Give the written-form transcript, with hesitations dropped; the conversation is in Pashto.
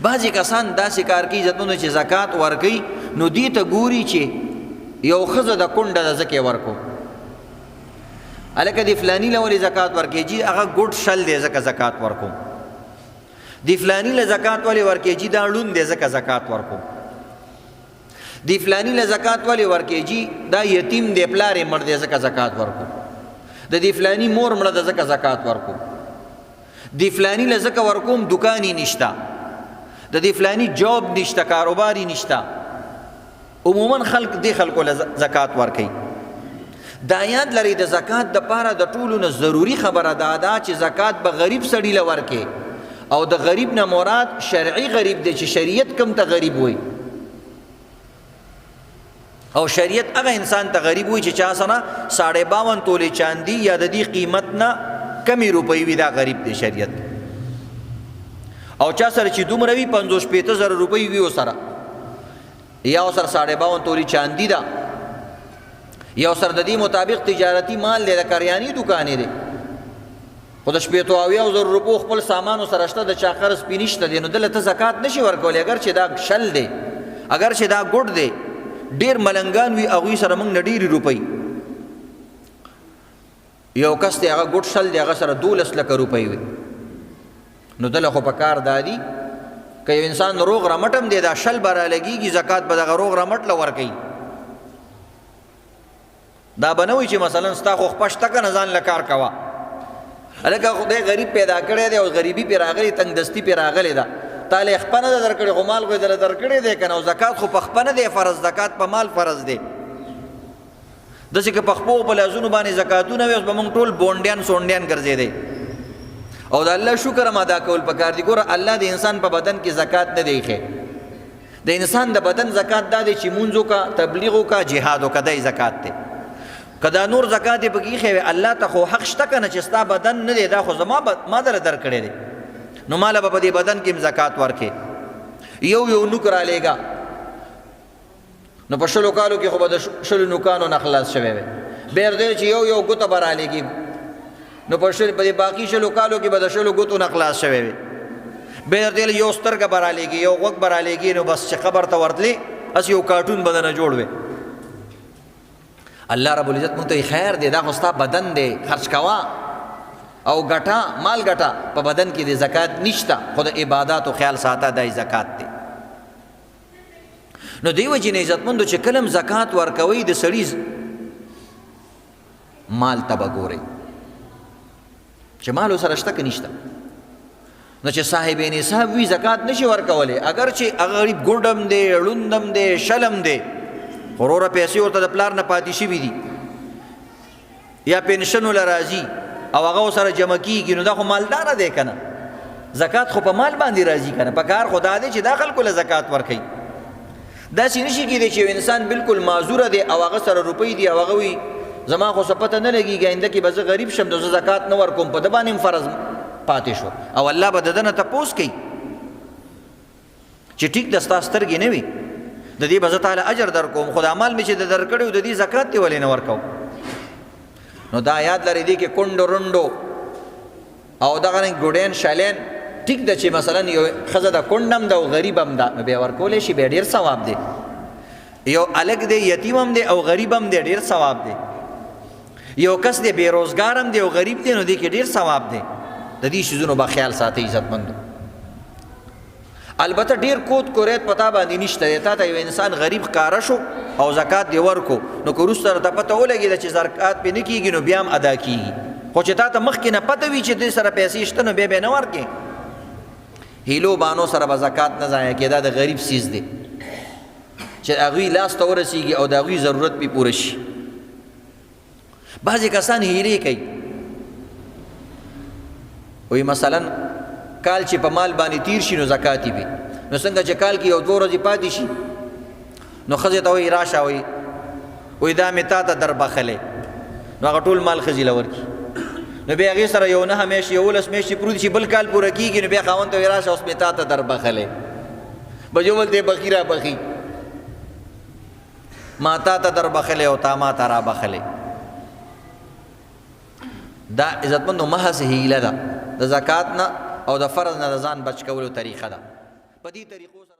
بعضې کسان داسې کار کوي عزتمندو چې زکات ورکوي نو دې ته ګوري چې یو ښځه د کونډه ده ځکه یې ورکو هلکه د فلاني له ولې زکات ورکوي جي هغه ګوډ شل دی ځکه زکات ورکو د فلاني له زکات ولې ورکوي جي دا ړوند دی ځکه زکات ورکو د فلاني له زکات ولې ورکوي جي دا یتیم دی پلار یې مړ دی ځکه زکات ورکو د دې فلاني مور مړه ده ځکه زکات ورکو د فلاني له ځکه ورکوم دکان یې نشته د دې فلاني جاب نشته کاروبار یې نشته عموما خلق دې خلکو له زکات ورکوي دا یاد لرئ د زکات دپاره د ټولو نه ضروري خبره دا ده چې زکات به غریب سړي له ورکې او د غریب نه مراد شرعي غریب دی چې شریعت کم ته غریب وایي او شریعت هغه انسان ته غریب وایي چې چا سره 52 تولې چاندي یا د دې قیمت نه کمی روپۍ وي دا غریب دی شریعت او چا سره چې دومره وي 50-50 زره روپۍ وي ورسره یا ورسره 52 تولې چاندي ده یا ورسره د دې مطابق تجارتي مال دی د کریاني دوکانې دی خو د 80 زره روپو خپل سامان ورسره شته د چا قرض پې نشته دی نو دله ته زکات نشي ورکولی اگر چې دا شل دی اگر چې دا ګوډ دی ډېر ملنګان وي هغوی سره موږ نه ډېرې روپۍ یو کس دی هغه ګوډ شل دی هغه سره 12 لکه روپۍ وي نو دله خو په کار دا دي که یو انسان روغ رمټ هم دی دا شل به رالګېږي زکات به دغه روغ رمټ له ورکوي دا به نه وایي چې مثلا ستا خو خپه شته که نه ځان له کار کوه هلکه خدای غریب پیدا کړی دی او غریبي پې راغلې تنګ دستي پې راغلې ده تا له خپه نه ده در کړې خو مال خو یې دله در کړی دی که نه او زکات خو په خپه نه دی فرض زکات په مال فرض دی داسې که په خپو په لاسونو باندې زکاتونه وي اوس به موږ ټول بونډیان سونډیان ګرځېدی او د الله شکر هم ادا کول پکار دي ګوره الله د انسان په بدن کې زکات نه دی ایښی د انسان د بدن زکات دا دی چې مونځ وکړه تبلیغ وکړه جهاد وکړه دی زکات دی که دا نور زکات یې پکې ایښی وی الله ته خو حق شته که نه چې ستا بدن نه دی دا خو ما دله در کړی دی نو ماله به په دې بدن کې هم زکات ورکې یو نوک رالیږه نو په 20 کالو کې خو به د 20 نوکانو نه خلاص شوی وی بیا دی چې یو ګوته به رالیږي نو په دې باقي 20 کالو کې به د 20 ګوتو نه خلاص شوی وی بیا دی یو سترګه به رالیږي یو غوږ به رالیږي نو بس چې قبر ته ورتلی هسې یو کارټون به دنه جوړ وی الله رب العزت مونږ ته خیر دی دا خو ستا بدن دی خرچ کوه او ګټه مال ګټه په بدن کې د زکات نشته خو د عباداتو خیال ساته دا زکات دی نو دی وجې نه عزتمندو چې کله زکات ورکوئ د سړي مال ته به ګورئ چې مال ورسره شته که نشته نو چې صاحب نصاب وي زکات نشي ورکولی اگر چې هغه غریب ګوډم دی ړوندم دی شلم دی خو وروره پیسې ورته د پلار نه پاتې شوي دي یا پنشن له راځي او هغه ورسره جمع کېږي نو دا خو مالداره دی که نه زکات خو په مال باندې راځي که نه په کار خو دا دی چې دا خلکو له زکات ورکوي داسې نشي کېدی چې یو انسان بلکل معذوره دی او هغه سره روپۍ دي او هغه وي زما خو څه پته نه لګېږي آینده کې به زه غریب شم نو زه زکات نه ورکوم په ده باندې هم فرض پاتې شو او الله به د ده نه تپوس کوي چې ټیک د ستا سترګې نه وي د دې به زه تعالی اجر در کوم خو دا مال مې چې د در کړی و د دې زکات دې ولې نه ورکوم نو دا یاد لرئ دې کې کونډو رونډو او دغه رنګ ګوډین شالین ټیک ده چې مثلا یو ښځه د کونډ هم ده او غریب هم ده نو بیا ورکولی شي بیا ډېر ثواب دی یو هلک دی یتیم هم دی او غریب هم دی ډېر ثواب دی یو کس دی بېروزګار هم دی او غریب دی نو دې کې ډېر ثواب دی د دې شیزونو به خیال ساتئ عزتمندو البته ډیر کوت کوریت پتا باندې نشته دی تا ته یو انسان غریب ښکاره شو او زکات دې ورکو نو که وروسته راته پته ولګېده چې زکات پې نه کېږي نو بیا هم ادا کېږي خو چې تا ته مخکې نه پته وي چې دې سره پیسې شته نو بیا نه ورکې هیلو بانو سره به زکات نه ضایع کېده د غریب سیز دی چې هغوی لاس ته ورسېږي او د هغوی ضرورت پې پوره شي بعضې کسان هیلې کوي وایي مثلا کال چې په مال باندې تیر شي نو زکات یې وي نو څنګه چې کال کې یو 2 ورځې پاتې شي نو ښځې ته وایي راشه وایي دا مې تا ته در بخلی نو هغه ټول مال ښځې له ورکړي نو بیا هغې سره یو 9 میاشتې 11 میاشتې پروت شي بل کال پوره کېږي نو بیا خاوند ته وایي راشه اوس مې تا ته در بخلی بجو ولته بخي را بخي ما تا ته در بخلی او تا ما ته را بخلی دا عزتمندو محض هیله ده د زکات نه او د فرض نه د ځان بچ کولو طریقه ده په دې طریقو سره